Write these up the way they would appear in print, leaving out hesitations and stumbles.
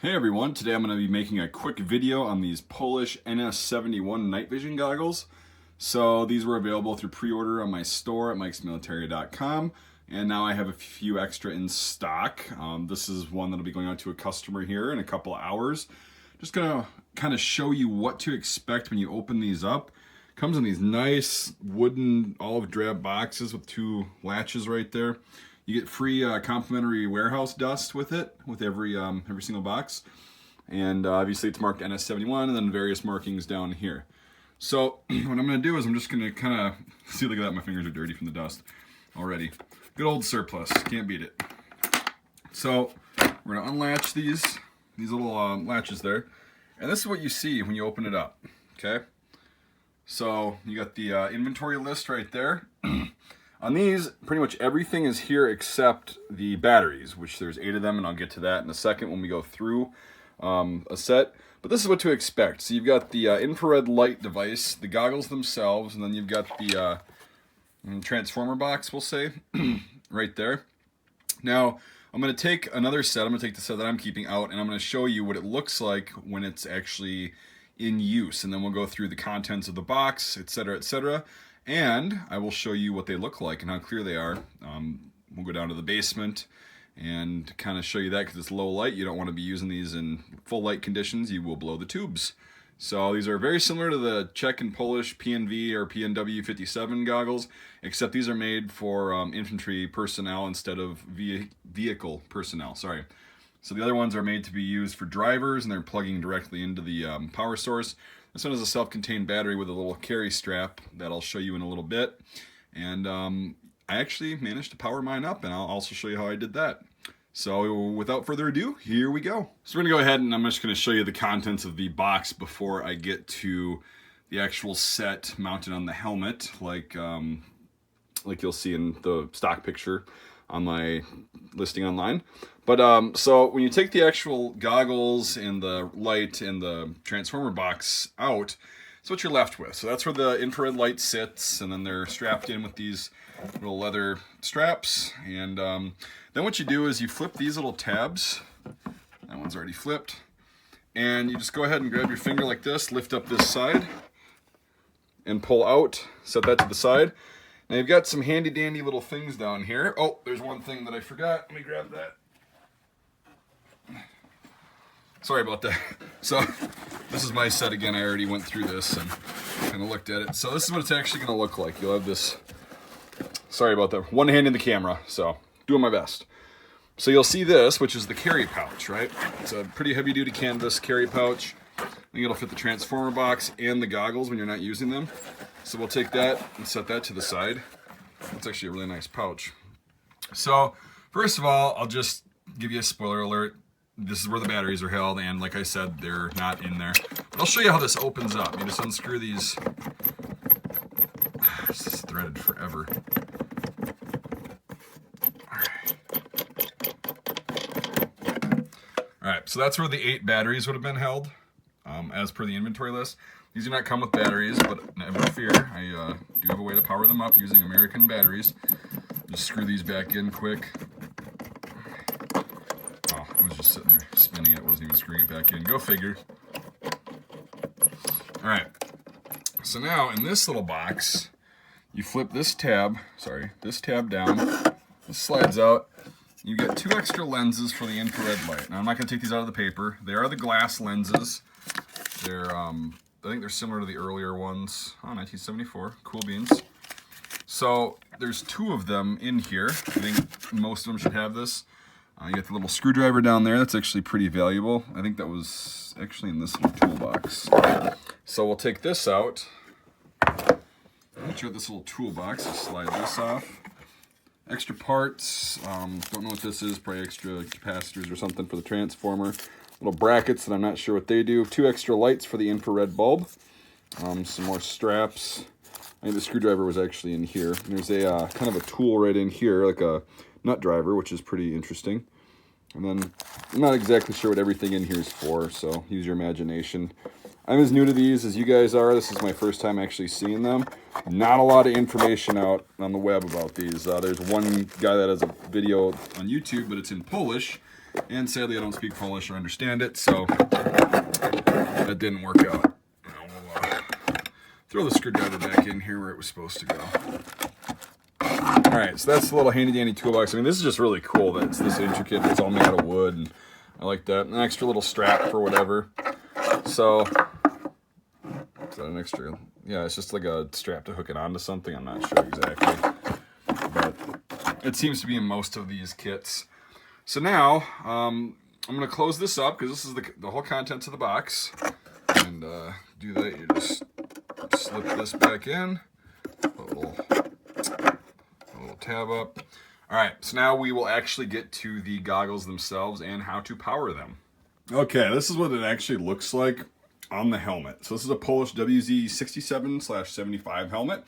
Hey everyone, today I'm going to be making a quick video on these Polish NS-71 night vision goggles. So these were available through pre-order on my store at mikesmilitary.com, and now I have a few extra in stock. This is one that'll be going out to a customer here in a couple of hours. Just going to kind of show you what to expect when you open these up. Comes in these nice wooden olive drab boxes with two latches right there. You get free complimentary warehouse dust with it, with every single box. And obviously it's marked NS-71 and then various markings down here. So what I'm going to do is I'm just going to kind of, see, look at that, my fingers are dirty from the dust already. Good old surplus, can't beat it. So we're going to unlatch these little latches there. And this is what you see when you open it up, okay? So you got the inventory list right there. On these, pretty much everything is here except the batteries, which there's 8 of them, and I'll get to that in a second when we go through a set. But this is what to expect. So you've got the infrared light device, the goggles themselves, and then you've got the transformer box, we'll say, right there. Now, I'm going to take another set. I'm going to take the set that I'm keeping out, and I'm going to show you what it looks like when it's actually in use. And then we'll go through the contents of the box, etc., etc., and I will show you what they look like and how clear they are. We'll go down to the basement and kind of show you that because it's low light. You don't want to be using these in full light conditions. You will blow the tubes. So these are very similar to the Czech and Polish PNV or PNW 57 goggles, except these are made for infantry personnel instead of vehicle personnel. Sorry. So the other ones are made to be used for drivers, and they're plugging directly into the power source. This one is a self-contained battery with a little carry strap that I'll show you in a little bit. And I actually managed to power mine up, and I'll also show you how I did that. So without further ado, here we go. So we're gonna go ahead and I'm just gonna show you the contents of the box before I get to the actual set mounted on the helmet, like you'll see in the stock picture on my listing online. But so when you take the actual goggles and the light and the transformer box out, that's what you're left with. So that's where the infrared light sits, and then they're strapped in with these little leather straps. And then what you do is you flip these little tabs. That one's already flipped. And you just go ahead and grab your finger like this, lift up this side, and pull out. Set that to the side. Now you've got some handy dandy little things down here. Oh, there's one thing that I forgot. Let me grab that. Sorry about that. So this is my set again. I already went through this and kind of looked at it. So this is what it's actually going to look like. You'll have this, sorry about that, one hand in the camera, so doing my best. So you'll see this, which is the carry pouch, right? It's a pretty heavy duty canvas carry pouch. I think it'll fit the transformer box and the goggles when you're not using them. So we'll take that and set that to the side. It's actually a really nice pouch. So first of all, I'll just give you a spoiler alert. This is where the batteries are held, and like I said, they're not in there. But I'll show you how this opens up. You just unscrew these. This is threaded forever. Alright, so that's where the 8 batteries would have been held, as per the inventory list. These do not come with batteries, but never fear, I do have a way to power them up using American batteries. Just screw these back in quick. Oh, I was just sitting there spinning it, wasn't even screwing it back in. Go figure. Alright, so now in this little box, you flip this tab down, this slides out. You get 2 extra lenses for the infrared light. Now I'm not going to take these out of the paper. They are the glass lenses. They're I think they're similar to the earlier ones. Oh, 1974, cool beans. So there's 2 of them in here. I think most of them should have this. You get the little screwdriver down there. That's actually pretty valuable. I think that was actually in this little toolbox. So we'll take this out. Put you at this little toolbox. Just slide this off. Extra parts. Don't know what this is. Probably extra capacitors or something for the transformer. Little brackets that I'm not sure what they do. 2 extra lights for the infrared bulb. Some more straps. I think the screwdriver was actually in here. And there's a kind of a tool right in here, like a nut driver, which is pretty interesting. And then I'm not exactly sure what everything in here is for, so use your imagination. I'm as new to these as you guys are. This is my first time actually seeing them. Not a lot of information out on the web about these. There's one guy that has a video on YouTube, but it's in Polish. And sadly, I don't speak Polish or understand it, so that didn't work out. We'll throw the screwdriver back in here where it was supposed to go. All right, so that's the little handy-dandy toolbox. I mean, this is just really cool that it's this intricate. It's all made out of wood, and I like that. An extra little strap for whatever. So, is that an extra? Yeah, it's just like a strap to hook it onto something. I'm not sure exactly, but it seems to be in most of these kits. So now, I'm going to close this up because this is the whole contents of the box. And do that, you just slip this back in, put a little tab up. All right, so now we will actually get to the goggles themselves and how to power them. Okay, this is what it actually looks like on the helmet. So this is a Polish WZ67/75 helmet,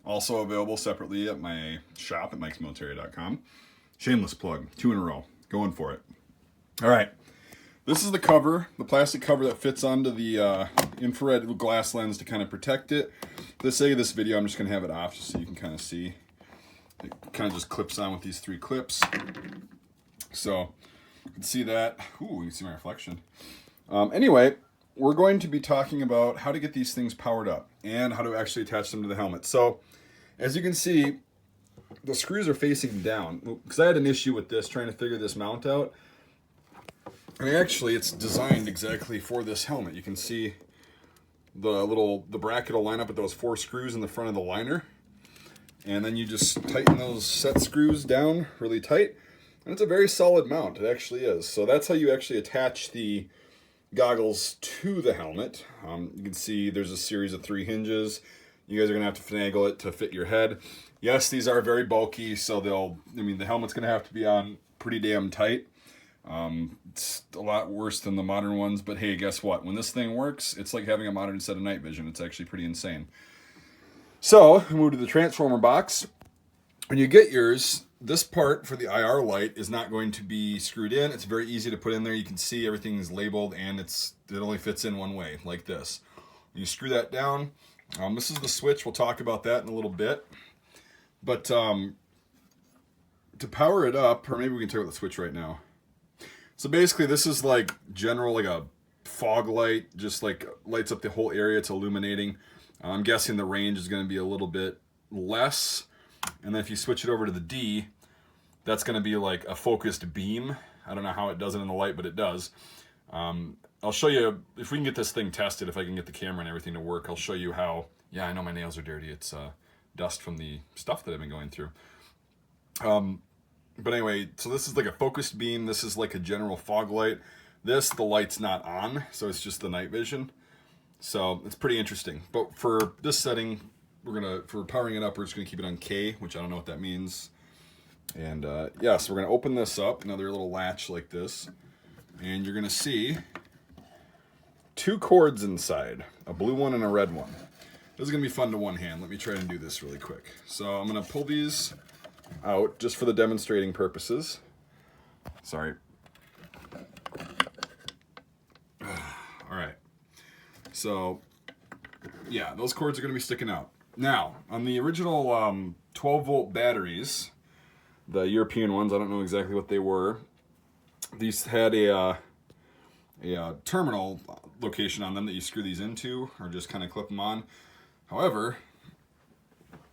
also available separately at my shop at mikesmilitary.com. Shameless plug, 2 in a row. Going for it. All right, this is the cover, the plastic cover that fits onto the infrared glass lens to kind of protect it. For the sake of this video, I'm just going to have it off just so you can kind of see. It kind of just clips on with these 3 clips. So you can see that. Ooh, you can see my reflection. Anyway, we're going to be talking about how to get these things powered up and how to actually attach them to the helmet. So as you can see, the screws are facing down because I had an issue with this trying to figure this mount out. And actually it's designed exactly for this helmet. You can see the bracket will line up with those 4 screws in the front of the liner. And then you just tighten those set screws down really tight. And it's a very solid mount, it actually is. So that's how you actually attach the goggles to the helmet. You can see there's a series of 3 hinges. You guys are gonna have to finagle it to fit your head. Yes, these are very bulky, so the helmet's gonna have to be on pretty damn tight. It's a lot worse than the modern ones, but hey, guess what? When this thing works, it's like having a modern set of night vision. It's actually pretty insane. So, we move to the transformer box. When you get yours, this part for the IR light is not going to be screwed in. It's very easy to put in there. You can see everything is labeled and it only fits in one way, like this. You screw that down. This is the switch. We'll talk about that in a little bit. But to power it up, or maybe we can turn on the switch right now. So basically this is like general, like a fog light, just like lights up the whole area. It's illuminating. I'm guessing the range is going to be a little bit less. And then if you switch it over to the D, that's going to be like a focused beam. I don't know how it does it in the light, but it does. I'll show you, if we can get this thing tested, if I can get the camera and everything to work, I'll show you how, yeah, I know my nails are dirty. It's dust from the stuff that I've been going through. But anyway, so this is like a focused beam. This is like a general fog light. The light's not on, so it's just the night vision. So it's pretty interesting. But for this setting, for powering it up, we're just gonna keep it on K, which I don't know what that means. And yeah, so we're gonna open this up, another little latch like this. And you're gonna see 2 cords inside, a blue one and a red one. This is gonna be fun to one hand. Let me try and do this really quick. So I'm gonna pull these out just for the demonstrating purposes. Sorry. All right. So yeah, those cords are gonna be sticking out. Now, on the original 12-volt batteries, the European ones, I don't know exactly what they were. These had a terminal location on them that you screw these into, or just kind of clip them on. However,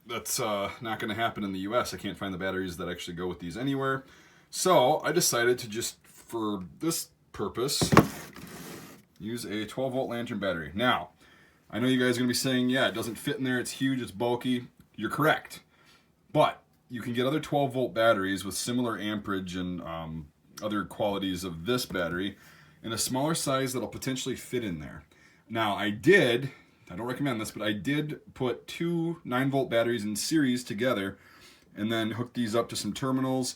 that's not going to happen in the US. I can't find the batteries that actually go with these anywhere. So I decided to just, for this purpose, use a 12-volt lantern battery. Now, I know you guys are going to be saying, yeah, it doesn't fit in there, it's huge, it's bulky. You're correct. But you can get other 12-volt batteries with similar amperage and other qualities of this battery in a smaller size that'll potentially fit in there. Now, I don't recommend this, but I did put 2 9-volt batteries in series together and then hooked these up to some terminals.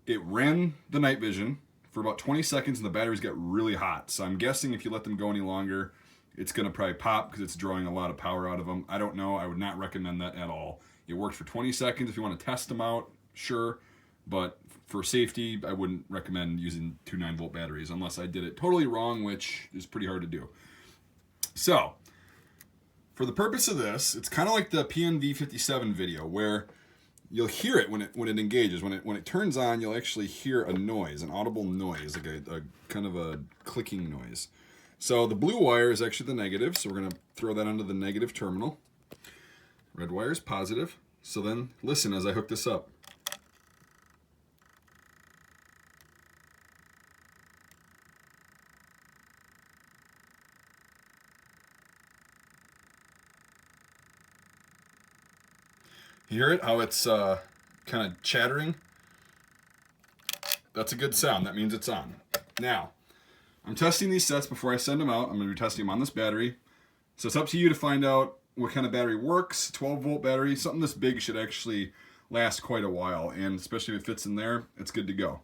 It ran the night vision for about 20 seconds and the batteries got really hot. So I'm guessing if you let them go any longer, it's gonna probably pop because it's drawing a lot of power out of them. I don't know, I would not recommend that at all. It worked for 20 seconds. If you want to test them out, sure. But for safety, I wouldn't recommend using 2 9-volt batteries unless I did it totally wrong, which is pretty hard to do. So, for the purpose of this, it's kind of like the PNV57 video where you'll hear it when it engages. When it turns on, you'll actually hear a noise, an audible noise, like a kind of a clicking noise. So the blue wire is actually the negative, so we're going to throw that onto the negative terminal. Red wire is positive. So then listen as I hook this up. You hear it? How it's kind of chattering? That's a good sound. That means it's on. Now, I'm testing these sets before I send them out. I'm going to be testing them on this battery. So it's up to you to find out what kind of battery works. 12-volt battery, something this big should actually last quite a while. And especially if it fits in there, it's good to go.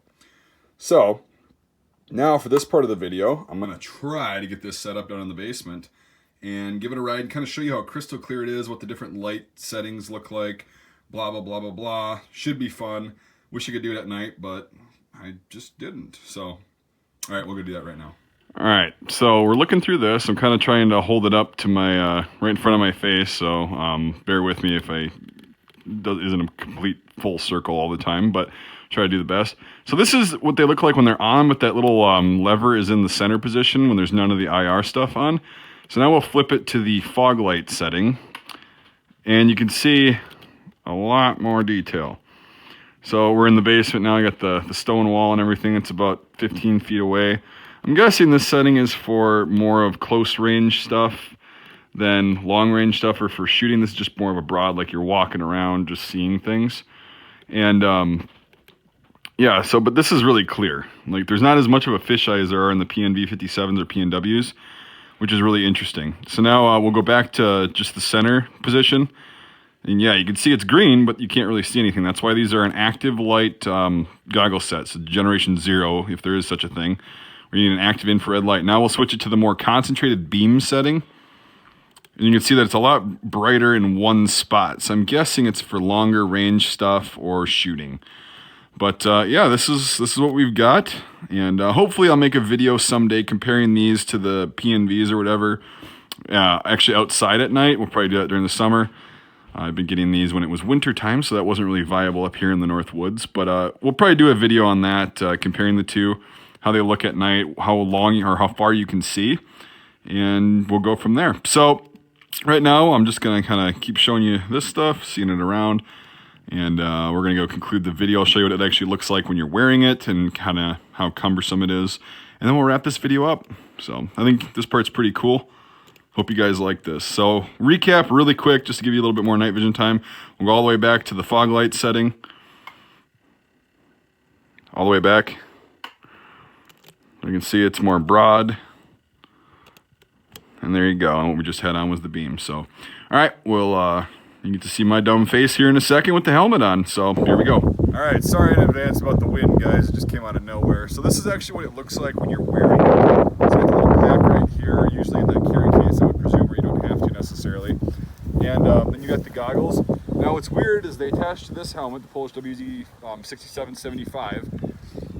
So now for this part of the video, I'm going to try to get this set up down in the basement and give it a ride, kind of show you how crystal clear it is, what the different light settings look like, blah, blah, blah, blah, blah. Should be fun. Wish I could do it at night, but I just didn't. So, all right, we'll go do that right now. All right, so we're looking through this. I'm kind of trying to hold it up to my, right in front of my face, so bear with me if isn't a complete full circle all the time, but try to do the best. So this is what they look like when they're on, but that little lever is in the center position when there's none of the IR stuff on. So now we'll flip it to the fog light setting, and you can see a lot more detail. So we're in the basement now. I got the stone wall and everything. It's about 15 feet away. I'm guessing this setting is for more of close range stuff than long range stuff, or for shooting. This is just more of a broad, like you're walking around just seeing things. And yeah, so but this is really clear. Like there's not as much of a fisheye as there are in the PNV 57s or PNWs, which is really interesting. So now we'll go back to just the center position. And yeah, you can see it's green, but you can't really see anything. That's why these are an active light goggle set, so generation 0, if there is such a thing. We need an active infrared light. Now we'll switch it to the more concentrated beam setting. And you can see that it's a lot brighter in one spot. So I'm guessing it's for longer range stuff or shooting. But yeah, this is what we've got. And hopefully I'll make a video someday comparing these to the PNVs or whatever. Actually outside at night. We'll probably do that during the summer. I've been getting these when it was winter time, so that wasn't really viable up here in the North Woods. But we'll probably do a video on that, comparing the two, how they look at night, how long or how far you can see, and we'll go from there. So right now, I'm just going to kind of keep showing you this stuff, seeing it around, and we're going to go conclude the video. I'll show you what it actually looks like when you're wearing it and kind of how cumbersome it is, and then we'll wrap this video up. So I think this part's pretty cool. Hope you guys like this. So recap really quick, just to give you a little bit more night vision time. We'll go all the way back to the fog light setting. All the way back. You can see it's more broad. And there you go. And what we just had on was the beam. So, all right, we'll you get to see my dumb face here in a second with the helmet on. So here we go. All right, sorry in advance about the wind, guys. It just came out of nowhere. So this is actually what it looks like when you're wearing it. It's got a little pack right here, usually in the carry case, I would presume, where you don't have to necessarily. And then you got the goggles. Now what's weird is they attach to this helmet, the Polish WZ 6775,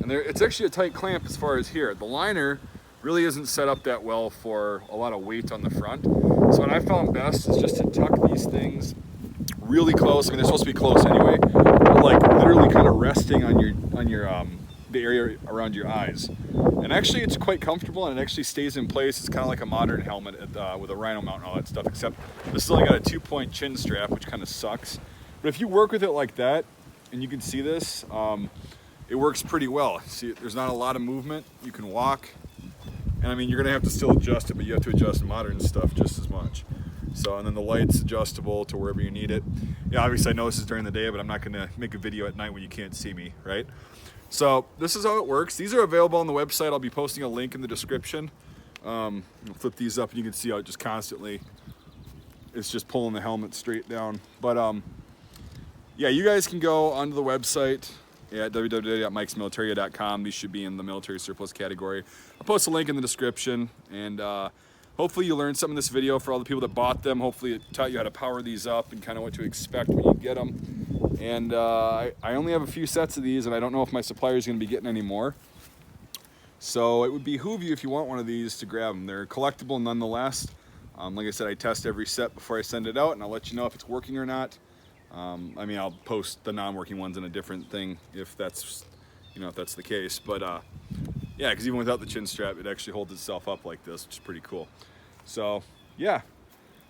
and it's actually a tight clamp as far as here. The liner really isn't set up that well for a lot of weight on the front. So what I found best is just to tuck these things really close. I mean, they're supposed to be close anyway, but like literally kind of resting on your the area around your eyes. And actually it's quite comfortable, and it actually stays in place. It's kind of like a modern helmet with a rhino mount and all that stuff, except this still got a 2-point chin strap, which kind of sucks. But if you work with it like that, and you can see this, it works pretty well. See, there's not a lot of movement. You can walk, and I mean, you're gonna have to still adjust it, but you have to adjust modern stuff just as much. So, and then the light's adjustable to wherever you need it. Yeah, obviously I know this is during the day, but I'm not gonna make a video at night when you can't see me, right? So this is how it works. These are available on the website. I'll be posting a link in the description. I'll flip these up and you can see how it just constantly, it's just pulling the helmet straight down. But yeah, you guys can go onto the website at www.mikesmilitaria.com. These should be in the military surplus category. I'll post a link in the description, and hopefully you learned something in this video. For all the people that bought them, hopefully it taught you how to power these up and kind of what to expect when you get them. And I only have a few sets of these, and I don't know if my supplier is going to be getting any more. So it would behoove you, if you want one of these, to grab them. They're collectible nonetheless. Like I said, I test every set before I send it out, and I'll let you know if it's working or not. I mean, I'll post the non-working ones in a different thing if that's, if that's the case. But yeah, because even without the chin strap, it actually holds itself up like this, which is pretty cool. So yeah,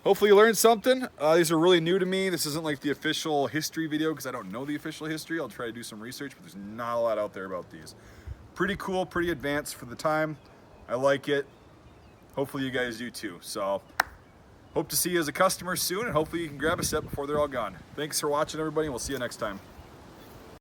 hopefully you learned something. These are really new to me. This isn't like the official history video because I don't know the official history. I'll try to do some research, but there's not a lot out there about these. Pretty cool, pretty advanced for the time. I like it. Hopefully you guys do too. So hope to see you as a customer soon, and hopefully you can grab a set before they're all gone. Thanks for watching, everybody, and we'll see you next time.